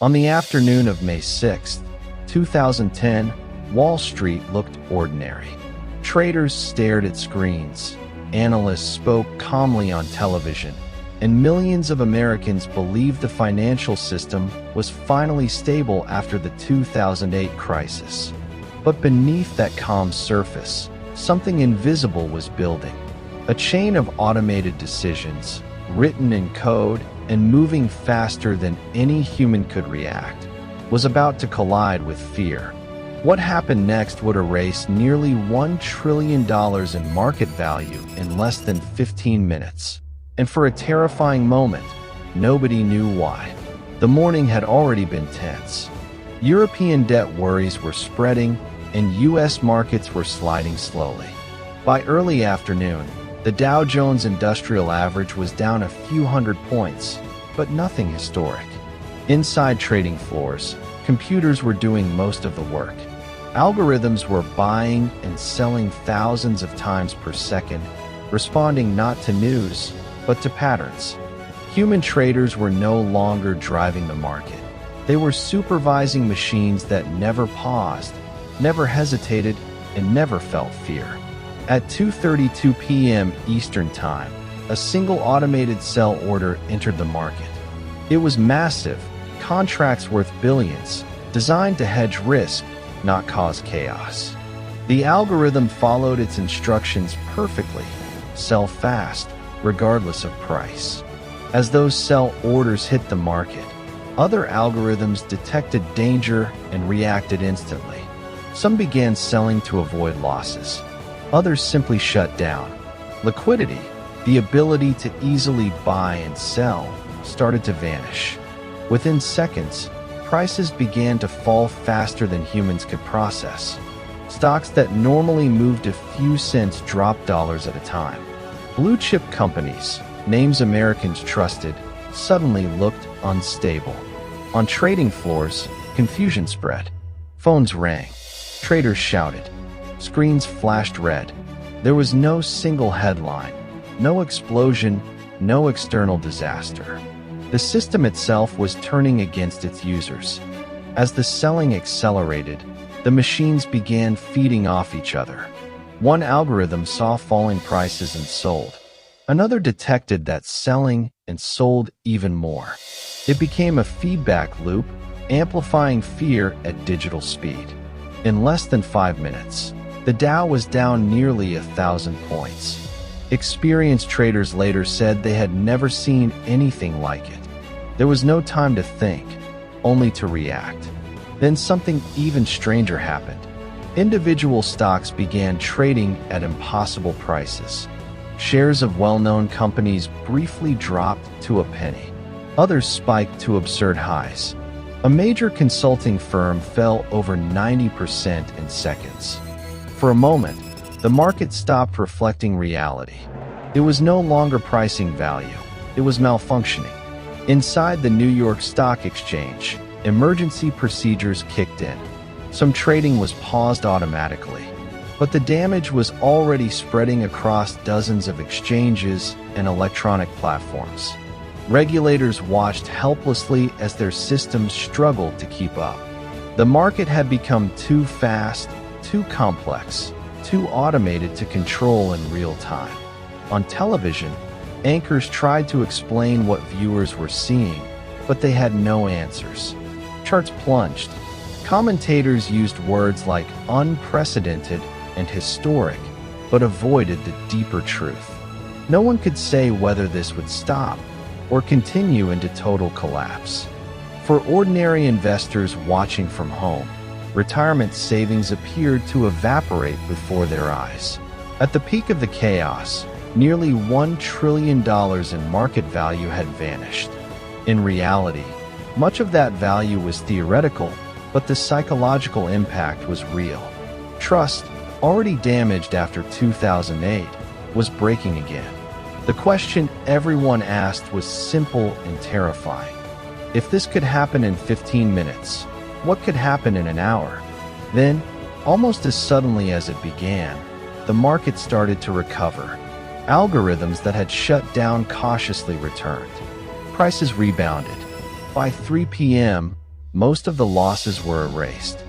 On the afternoon of May 6, 2010, Wall Street looked ordinary. Traders stared at screens, analysts spoke calmly on television, and millions of Americans believed the financial system was finally stable after the 2008 crisis. But beneath that calm surface, something invisible was building. A chain of automated decisions, written in code and moving faster than any human could react, was about to collide with fear. What happened next would erase nearly $1 trillion in market value in less than 15 minutes. And for a terrifying moment, nobody knew why. The morning had already been tense. European debt worries were spreading, and U.S. markets were sliding slowly. By early afternoon, the Dow Jones Industrial Average was down a few hundred points, but nothing historic. Inside trading floors, computers were doing most of the work. Algorithms were buying and selling thousands of times per second, responding not to news, but to patterns. Human traders were no longer driving the market. They were supervising machines that never paused, never hesitated, and never felt fear. At 2:32 p.m. Eastern Time, a single automated sell order entered the market. It was massive, contracts worth billions, designed to hedge risk, not cause chaos. The algorithm followed its instructions perfectly: sell fast, regardless of price. As those sell orders hit the market, other algorithms detected danger and reacted instantly. Some began selling to avoid losses. Others simply shut down. Liquidity, the ability to easily buy and sell, started to vanish. Within seconds, prices began to fall faster than humans could process. Stocks that normally moved a few cents dropped dollars at a time. Blue-chip companies, names Americans trusted, suddenly looked unstable. On trading floors, confusion spread. Phones rang. Traders shouted. Screens flashed red. There was no single headline, no explosion, no external disaster. The system itself was turning against its users. As the selling accelerated, the machines began feeding off each other. One algorithm saw falling prices and sold. Another detected that selling and sold even more. It became a feedback loop, amplifying fear at digital speed. In less than 5 minutes, the Dow was down nearly 1,000 points. Experienced traders later said they had never seen anything like it. There was no time to think, only to react. Then something even stranger happened. Individual stocks began trading at impossible prices. Shares of well-known companies briefly dropped to a penny. Others spiked to absurd highs. A major consulting firm fell over 90% in seconds. For a moment, the market stopped reflecting reality. It was no longer pricing value. It was malfunctioning. Inside the New York Stock Exchange, emergency procedures kicked in. Some trading was paused automatically, but the damage was already spreading across dozens of exchanges and electronic platforms. Regulators watched helplessly as their systems struggled to keep up. The market had become too fast, too complex, too automated to control in real time. On television, anchors tried to explain what viewers were seeing, but they had no answers. Charts plunged. Commentators used words like unprecedented and historic, but avoided the deeper truth. No one could say whether this would stop or continue into total collapse. For ordinary investors watching from home, retirement savings appeared to evaporate before their eyes. At the peak of the chaos, nearly $1 trillion in market value had vanished. In reality, much of that value was theoretical, but the psychological impact was real. Trust, already damaged after 2008, was breaking again. The question everyone asked was simple and terrifying. If this could happen in 15 minutes, what could happen in an hour? Then, almost as suddenly as it began, the market started to recover. Algorithms that had shut down cautiously returned. Prices rebounded. By 3 p.m., most of the losses were erased.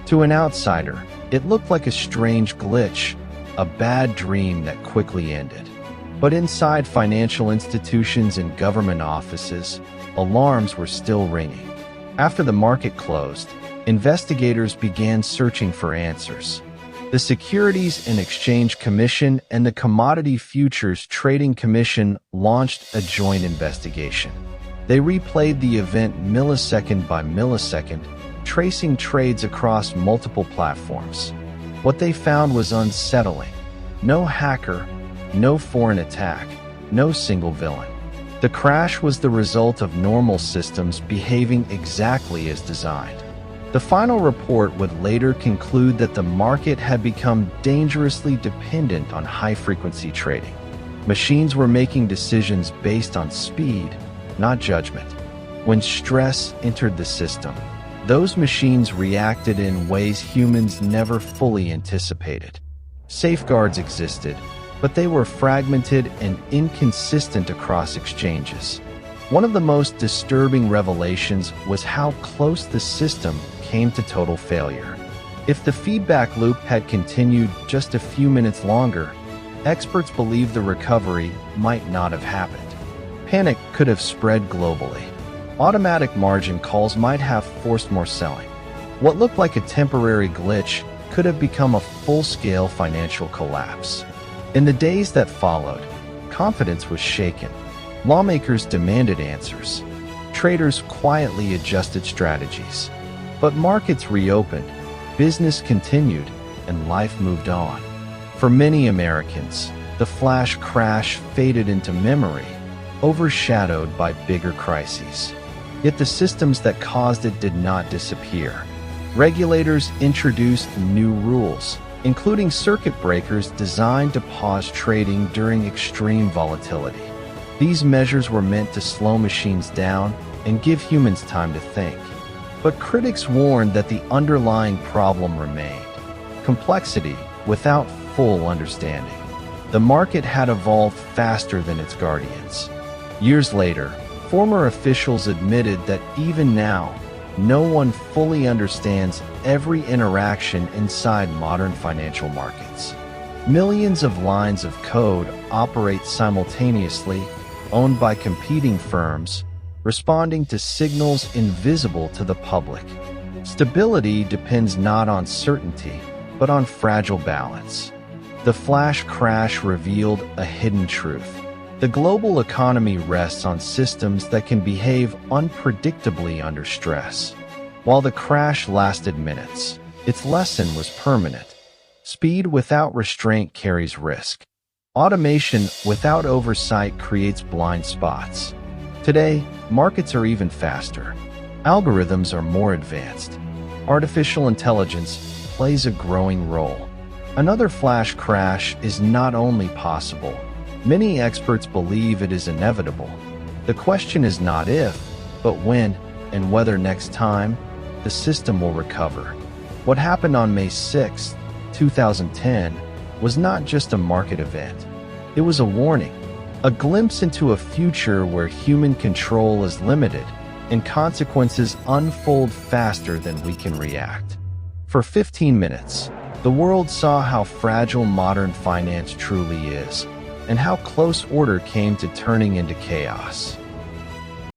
To an outsider, it looked like a strange glitch, a bad dream that quickly ended. But inside financial institutions and government offices, alarms were still ringing. After the market closed, investigators began searching for answers. The Securities and Exchange Commission and the Commodity Futures Trading Commission launched a joint investigation. They replayed the event millisecond by millisecond, tracing trades across multiple platforms. What they found was unsettling. No hacker, no foreign attack, no single villain. The crash was the result of normal systems behaving exactly as designed. The final report would later conclude that the market had become dangerously dependent on high-frequency trading. Machines were making decisions based on speed, not judgment. When stress entered the system, those machines reacted in ways humans never fully anticipated. Safeguards existed, but they were fragmented and inconsistent across exchanges. One of the most disturbing revelations was how close the system came to total failure. If the feedback loop had continued just a few minutes longer, experts believe the recovery might not have happened. Panic could have spread globally. Automatic margin calls might have forced more selling. What looked like a temporary glitch could have become a full-scale financial collapse. In the days that followed, confidence was shaken. Lawmakers demanded answers. Traders quietly adjusted strategies. But markets reopened, business continued, and life moved on. For many Americans, the flash crash faded into memory, overshadowed by bigger crises. Yet the systems that caused it did not disappear. Regulators introduced new rules, including circuit breakers designed to pause trading during extreme volatility. These measures were meant to slow machines down and give humans time to think. But critics warned that the underlying problem remained: complexity without full understanding. The market had evolved faster than its guardians. Years later, former officials admitted that even now, no one fully understands every interaction inside modern financial markets. Millions of lines of code operate simultaneously, owned by competing firms, responding to signals invisible to the public. Stability depends not on certainty, but on fragile balance. The flash crash revealed a hidden truth. The global economy rests on systems that can behave unpredictably under stress. While the crash lasted minutes, its lesson was permanent. Speed without restraint carries risk. Automation without oversight creates blind spots. Today, markets are even faster. Algorithms are more advanced. Artificial intelligence plays a growing role. Another flash crash is not only possible, many experts believe it is inevitable. The question is not if, but when and whether next time the system will recover. What happened on May 6, 2010, was not just a market event. It was a warning, a glimpse into a future where human control is limited and consequences unfold faster than we can react. For 15 minutes, the world saw how fragile modern finance truly is, and how close order came to turning into chaos.